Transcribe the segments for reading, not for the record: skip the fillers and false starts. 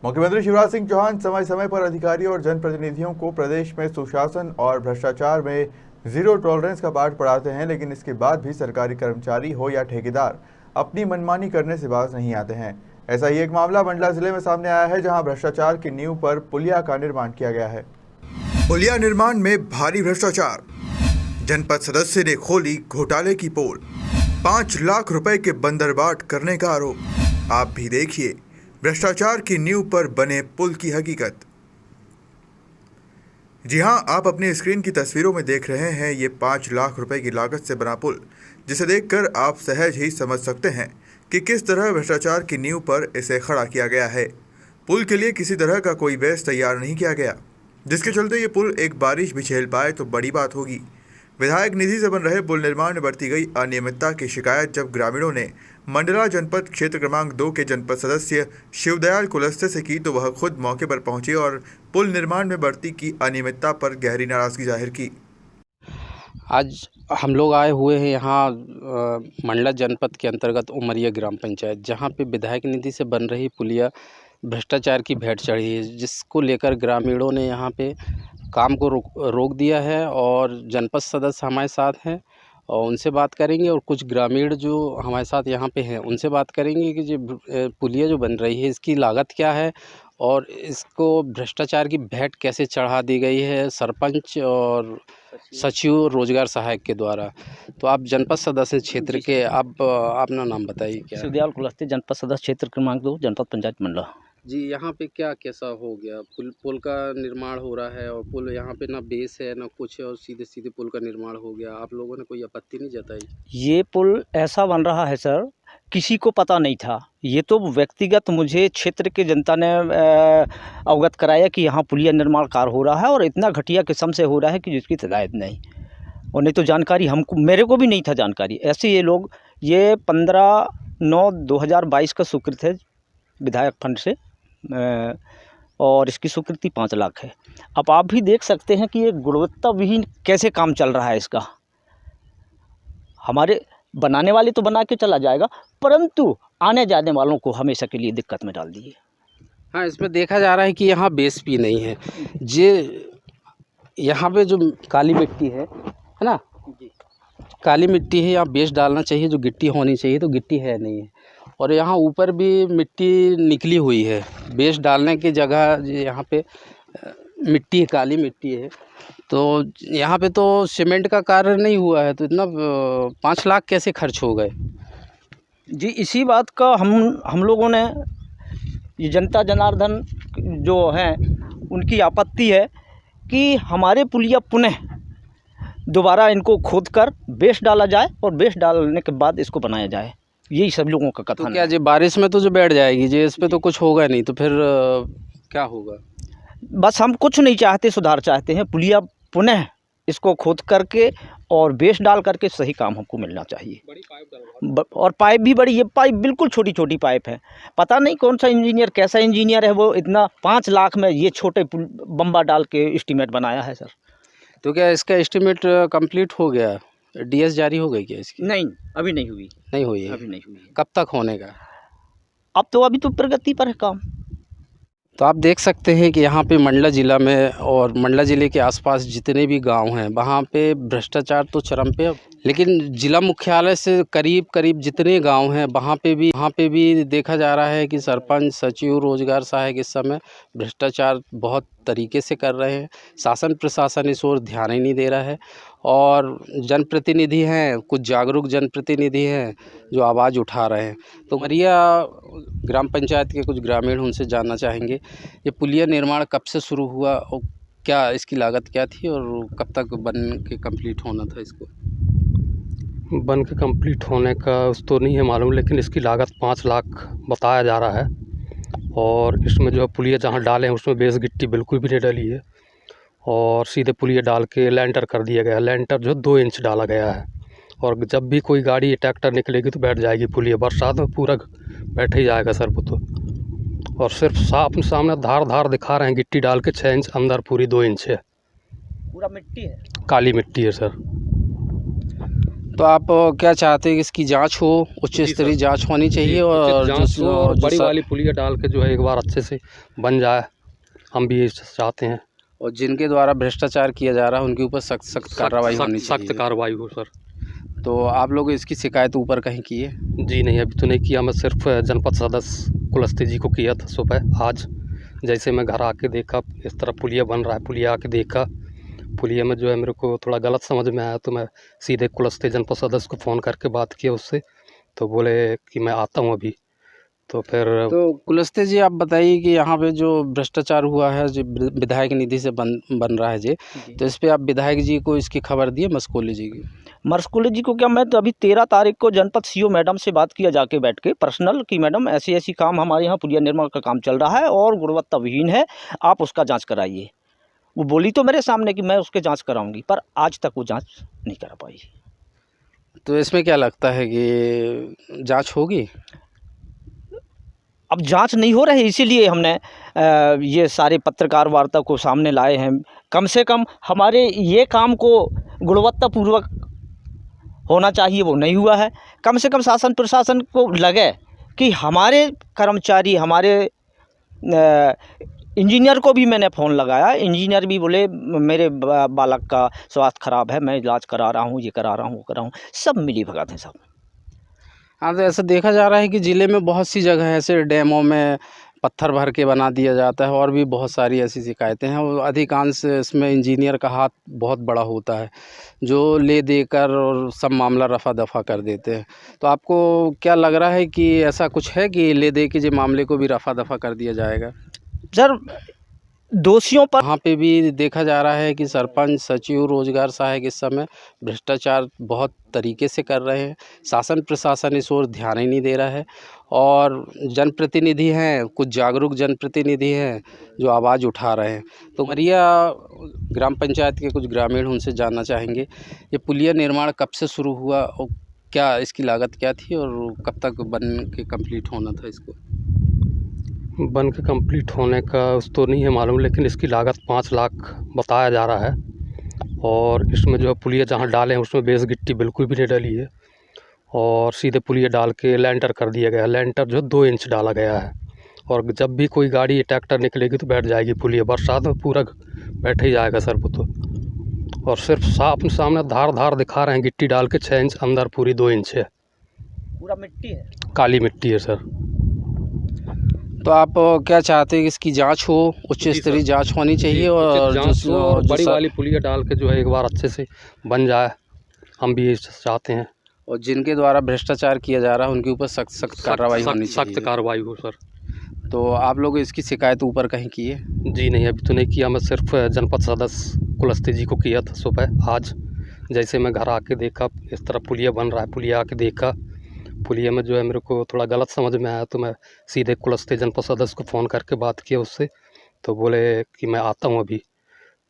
मुख्यमंत्री शिवराज सिंह चौहान समय समय पर अधिकारियों और जनप्रतिनिधियों को प्रदेश में सुशासन और भ्रष्टाचार में जीरो टॉलरेंस का पाठ पढ़ाते हैं, लेकिन इसके बाद भी सरकारी कर्मचारी हो या ठेकेदार अपनी मनमानी करने से बाज नहीं आते हैं। ऐसा ही एक मामला मंडला जिले में सामने आया है, जहां भ्रष्टाचार की नींव पर पुलिया का निर्माण किया गया है। पुलिया निर्माण में भारी भ्रष्टाचार, जनपद सदस्य ने खोली घोटाले की पोल, 5 लाख रुपए के बंदरबाट करने का आरोप। आप भी देखिए भ्रष्टाचार की नींव पर बने पुल की हकीकत। जी हां, आप अपनी स्क्रीन की तस्वीरों में देख रहे हैं ये 5 लाख रुपए की लागत से बना पुल, जिसे देखकर आप सहज ही समझ सकते हैं कि किस तरह भ्रष्टाचार की नींव पर इसे खड़ा किया गया है। पुल के लिए किसी तरह का कोई बेस तैयार नहीं किया गया, जिसके चलते ये पुल एक बारिश भी झेल पाए तो बड़ी बात होगी। विधायक निधि से बन रहे पुल निर्माण में बरती गई अनियमितता की शिकायत जब ग्रामीणों ने मंडला जनपद क्षेत्र क्रमांक 2 के जनपद सदस्य शिवदयाल कुलस्ते से की, तो वह खुद मौके पर पहुंचे और पुल निर्माण में बरती की अनियमितता पर गहरी नाराजगी जाहिर की। आज हम लोग आए हुए हैं यहाँ मंडला जनपद के अंतर्गत उमरिया ग्राम पंचायत, जहाँ पे विधायक निधि से बन रही पुलिया भ्रष्टाचार की भेंट चढ़ी है, जिसको लेकर ग्रामीणों ने यहाँ पे काम को रोक दिया है। और जनपद सदस्य हमारे साथ हैं और उनसे बात करेंगे, और कुछ ग्रामीण जो हमारे साथ यहाँ पे हैं उनसे बात करेंगे कि जो पुलिया जो बन रही है इसकी लागत क्या है और इसको भ्रष्टाचार की भेंट कैसे चढ़ा दी गई है सरपंच और सचिव रोजगार सहायक के द्वारा। तो आप जनपद सदस्य क्षेत्र के, आप अपना नाम बताइए। क्या? शिवदयाल कुलस्ते, जनपद सदस्य क्षेत्र क्रमांक 2, जनपद पंचायत मंडला। जी, यहाँ पे क्या कैसा हो गया? पुल का निर्माण हो रहा है और पुल यहाँ पे ना बेस है ना कुछ है, और सीधे सीधे पुल का निर्माण हो गया। आप लोगों ने कोई आपत्ति नहीं जताई? ये पुल ऐसा बन रहा है सर, किसी को पता नहीं था। ये तो व्यक्तिगत मुझे क्षेत्र के जनता ने अवगत कराया कि यहाँ पुलिया निर्माण कार्य हो रहा है और इतना घटिया किस्म से हो रहा है कि जिसकी हिदायत नहीं, और नहीं तो जानकारी मेरे को भी नहीं था जानकारी। ऐसे ये लोग, ये 15/9/2022 का स्वीकृत है विधायक फंड से, और इसकी स्वीकृति 5 लाख है। अब आप भी देख सकते हैं कि ये गुणवत्ता विहीन कैसे काम चल रहा है इसका। हमारे बनाने वाले तो बना के चला जाएगा, परंतु आने जाने वालों को हमेशा के लिए दिक्कत में डाल दिए। हाँ, इसमें देखा जा रहा है कि यहाँ बेस भी नहीं है। जे यहाँ पे जो काली मिट्टी है ना, काली मिट्टी है, यहाँ बेस डालना चाहिए, जो गिट्टी होनी चाहिए तो गिट्टी है नहीं है। और यहाँ ऊपर भी मिट्टी निकली हुई है, बेस डालने की जगह यहाँ पे मिट्टी है, काली मिट्टी है। तो यहाँ पे तो सीमेंट का कार्य नहीं हुआ है, तो इतना 5 लाख कैसे खर्च हो गए? जी, इसी बात का हम लोगों ने, ये जनता जनार्दन जो हैं उनकी आपत्ति है कि हमारे पुलिया पुनः दोबारा इनको खोद कर बेस डाला जाए और बेस डालने के बाद इसको बनाया जाए। यही सब लोगों का कथन है। तो क्या जी बारिश में तो जो बैठ जाएगी जी, इस पे तो कुछ होगा नहीं, तो फिर क्या होगा? बस हम कुछ नहीं चाहते, सुधार चाहते हैं। पुलिया पुनः इसको खोद करके और बेस डाल करके सही काम हमको मिलना चाहिए। बड़ी पाइप डलवा, और पाइप भी बड़ी, ये पाइप बिल्कुल छोटी छोटी पाइप है। पता नहीं कौन सा इंजीनियर, कैसा इंजीनियर है वो, इतना 5 लाख में ये छोटे बम्बा डाल के एस्टीमेट बनाया है सर। तो क्या इसका एस्टीमेट कंप्लीट हो गया? डीएस जारी हो गई क्या इसकी? नहीं, अभी नहीं हुई। नहीं हुई है? अभी नहीं हुई। कब तक होने का? अब तो अभी तो प्रगति पर है काम। तो आप देख सकते हैं कि यहाँ पे मंडला ज़िला में और मंडला ज़िले के आसपास जितने भी गांव हैं वहाँ पे भ्रष्टाचार तो चरम पे है, लेकिन ज़िला मुख्यालय से करीब करीब जितने गांव हैं वहाँ पे भी देखा जा रहा है कि सरपंच, सचिव, रोजगार सहायक इस समय भ्रष्टाचार बहुत तरीके से कर रहे हैं। शासन प्रशासन इस ओर ध्यान ही नहीं दे रहा है, और जनप्रतिनिधि हैं, कुछ जागरूक जनप्रतिनिधि हैं जो आवाज़ उठा रहे हैं। तो उमरिया ग्राम पंचायत के कुछ ग्रामीण, उनसे जानना चाहेंगे ये पुलिया निर्माण कब से शुरू हुआ और क्या इसकी लागत क्या थी और कब तक बन के कंप्लीट होना था? इसको बन के कंप्लीट होने का तो नहीं है मालूम, लेकिन इसकी लागत 5 लाख बताया जा रहा है। और इसमें जो पुलिया जहाँ डाले हैं उसमें बेस गिट्टी बिल्कुल भी नहीं डली है, और सीधे पुलिया डाल के लेंटर कर दिया गया है। लेंटर जो 2 इंच डाला गया है, और जब भी कोई गाड़ी ट्रैक्टर निकलेगी तो बैठ जाएगी पुलिया। बरसात में पूरा बैठ ही जाएगा सर वो तो। और सिर्फ सामने धार दिखा रहे हैं, गिट्टी डाल के 6 इंच, अंदर पूरी 2 इंच है। पूरा मिट्टी है, काली मिट्टी है सर। तो आप क्या चाहते हैं कि इसकी जांच हो, उच्च जी स्तरीय सर। जांच होनी जी, चाहिए उचित और जांच हो और बड़ी जो वाली पुलिया डाल के जो है एक बार अच्छे से बन जाए, हम भी ये चाहते हैं। और जिनके द्वारा भ्रष्टाचार किया जा रहा है उनके ऊपर सख्त सख्त कार्रवाई होनी सख्त चाहिए। कार्रवाई हो सर। तो आप लोग इसकी शिकायत ऊपर कहीं की है? जी नहीं, अभी तो नहीं किया। मैं सिर्फ जनपद सदस्य कुलस्ते जी को किया था सुबह। आज जैसे मैं घर आके देखा इस तरह पुलिया बन रहा है, पुलिया आके देखा, पुलिया में जो है मेरे को थोड़ा गलत समझ में आया, तो मैं सीधे कुलस्ते जनपद सदस्य को फ़ोन करके बात किया उससे, तो बोले कि मैं आता हूँ अभी। तो फिर तो कुलस्ते जी आप बताइए कि यहाँ पे जो भ्रष्टाचार हुआ है, जो विधायक निधि से बन रहा है जी, तो इस पे आप विधायक जी को इसकी खबर दिए मस्कोली जी की? मर्सकुले जी को क्या, मैं तो अभी 13 तारीख को जनपद सीओ मैडम से बात किया जाके बैठ के पर्सनल कि मैडम ऐसी ऐसी काम हमारे यहाँ पुलिया निर्माण का काम चल रहा है और गुणवत्ता विहीन है, आप उसका जांच कराइए। वो बोली तो मेरे सामने कि मैं उसके जांच कराऊंगी, पर आज तक वो जांच नहीं करा पाई। तो इसमें क्या लगता है कि जांच होगी? अब जांच नहीं हो रही, इसीलिए हमने ये सारे पत्रकार वार्ता को सामने लाए हैं। कम से कम हमारे ये काम को गुणवत्तापूर्वक होना चाहिए, वो नहीं हुआ है। कम से कम शासन प्रशासन को लगे कि हमारे कर्मचारी, हमारे इंजीनियर को भी मैंने फ़ोन लगाया, इंजीनियर भी बोले मेरे बालक का स्वास्थ्य ख़राब है, मैं इलाज करा रहा हूँ, ये करा रहा हूँ, वो करा रहा हूँ, सब मिली भगत हैं सब। हाँ, तो ऐसा देखा जा रहा है कि ज़िले में बहुत सी जगह ऐसे डैमों में पत्थर भर के बना दिया जाता है और भी बहुत सारी ऐसी शिकायतें हैं, और अधिकांश इसमें इंजीनियर का हाथ बहुत बड़ा होता है, जो ले देकर और सब मामला रफा दफा कर देते हैं। तो आपको क्या लग रहा है कि ऐसा कुछ है कि ले दे के जो मामले को भी रफा दफा कर दिया जाएगा? सर, दोषियों पर वहाँ पे भी देखा जा रहा है कि सरपंच, सचिव, रोजगार सहायक इस समय भ्रष्टाचार बहुत तरीके से कर रहे हैं। शासन प्रशासन इस ओर ध्यान ही नहीं दे रहा है, और जनप्रतिनिधि हैं, कुछ जागरूक जनप्रतिनिधि हैं जो आवाज़ उठा रहे हैं। तो मरिया ग्राम पंचायत के कुछ ग्रामीण उनसे जानना चाहेंगे, ये पुलिया निर्माण कब से शुरू हुआ और क्या इसकी लागत क्या थी और कब तक बन के कंप्लीट होना था इसको? बन के कंप्लीट होने का उस तो नहीं है मालूम, लेकिन इसकी लागत 5 लाख बताया जा रहा है। और इसमें जो है पुलिया जहाँ डाले हैं उसमें बेस गिट्टी बिल्कुल भी नहीं डली है, और सीधे पुलिया डाल के लेंटर कर दिया गया है। लेंटर जो 2 इंच डाला गया है, और जब भी कोई गाड़ी ट्रैक्टर निकलेगी तो बैठ जाएगी पुलिया। बरसात में पूरा बैठ ही जाएगा सर वो तो। और सिर्फ अपने सामने धार दिखा रहे हैं, गिट्टी डाल के 6 इंच अंदर पूरी 2 इंच है, पूरा मिट्टी है, काली मिट्टी है सर। तो आप क्या चाहते हैं कि इसकी जांच हो, उच्च स्तरीय जांच होनी चाहिए और जांच हो और बड़ी वाली पुलिया डाल के जो है एक बार अच्छे से बन जाए, हम भी ये चाहते हैं। और जिनके द्वारा भ्रष्टाचार किया जा रहा है उनके ऊपर सख्त सख्त कार्रवाई होनी चाहिए। सख्त कार्रवाई हो सर। तो आप लोग इसकी शिकायत ऊपर कहीं की है? जी नहीं, अभी तो नहीं किया। मैं सिर्फ जनपद सदस्य कुलस्ते जी को किया था सुबह। आज जैसे मैं घर आके देखा इस तरह पुलिया बन रहा है, पुलिया आके देखा, पुलिया में जो है मेरे को थोड़ा गलत समझ में आया, तो मैं सीधे कुलस्ते जनपद सदस्य को फ़ोन करके बात किया उससे, तो बोले कि मैं आता हूँ अभी।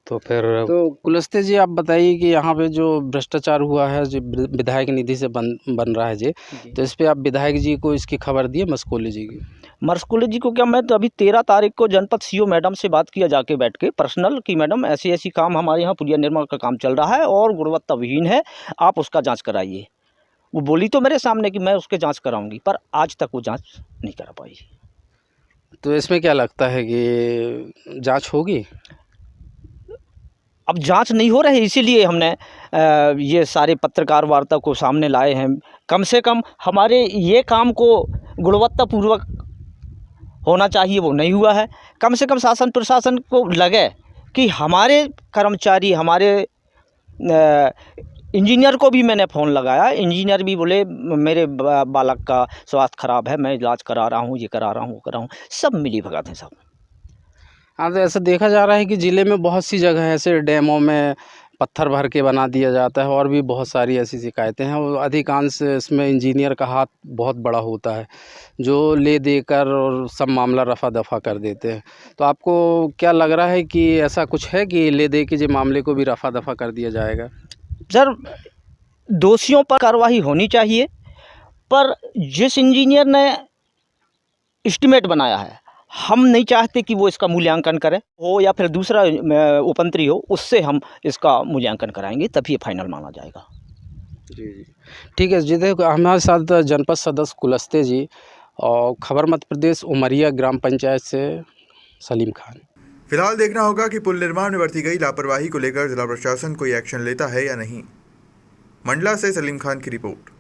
तो फिर तो कुलस्ते जी आप बताइए कि यहाँ पे जो भ्रष्टाचार हुआ है, जो विधायक निधि से बन रहा है जी, तो इस पे आप विधायक जी को इसकी खबर दिए मस्कोली जी की? मर्सकुले जी को क्या, मैं तो अभी 13 तारीख को जनपद सीओ मैडम से बात किया जाके बैठ के पर्सनल कि मैडम ऐसी ऐसी काम हमारे यहाँ पुलिया निर्माण का काम चल रहा है और गुणवत्ता विहीन है, आप उसका जांच कराइए। वो बोली तो मेरे सामने कि मैं उसके जांच कराऊंगी, पर आज तक वो जांच नहीं करा पाई। तो इसमें क्या लगता है कि जांच होगी? अब जांच नहीं हो रही, इसीलिए हमने ये सारे पत्रकार वार्ता को सामने लाए हैं। कम से कम हमारे ये काम को गुणवत्तापूर्वक होना चाहिए, वो नहीं हुआ है। कम से कम शासन प्रशासन को लगे कि हमारे कर्मचारी, हमारे इंजीनियर को भी मैंने फ़ोन लगाया, इंजीनियर भी बोले मेरे बालक का स्वास्थ्य ख़राब है, मैं इलाज करा रहा हूँ, ये करा रहा हूँ, वो करा रहा हूँ, सब मिली भगत हैं सब। हाँ, तो ऐसा देखा जा रहा है कि ज़िले में बहुत सी जगह ऐसे डैमों में पत्थर भर के बना दिया जाता है और भी बहुत सारी ऐसी शिकायतें हैं, और अधिकांश इसमें इंजीनियर का हाथ बहुत बड़ा होता है, जो ले देकर और सब मामला रफा दफा कर देते हैं। तो आपको क्या लग रहा है कि ऐसा कुछ है कि ले दे के जो मामले को भी रफा दफा कर दिया जाएगा? सर, दोषियों पर कार्रवाई होनी चाहिए, पर जिस इंजीनियर ने एस्टीमेट बनाया है, हम नहीं चाहते कि वो इसका मूल्यांकन करे हो या फिर दूसरा उपंतरी हो, उससे हम इसका मूल्यांकन कराएंगे, तभी ये फाइनल माना जाएगा। जी जी। ठीक है जी, देखो हमारे साथ जनपद सदस्य कुलस्ते जी और खबर मध्य प्रदेश उमरिया ग्राम पंचायत से सलीम खान। फिलहाल देखना होगा कि पुल निर्माण में बरती गई लापरवाही को लेकर जिला प्रशासन कोई एक्शन लेता है या नहीं। मंडला से सलीम खान की रिपोर्ट।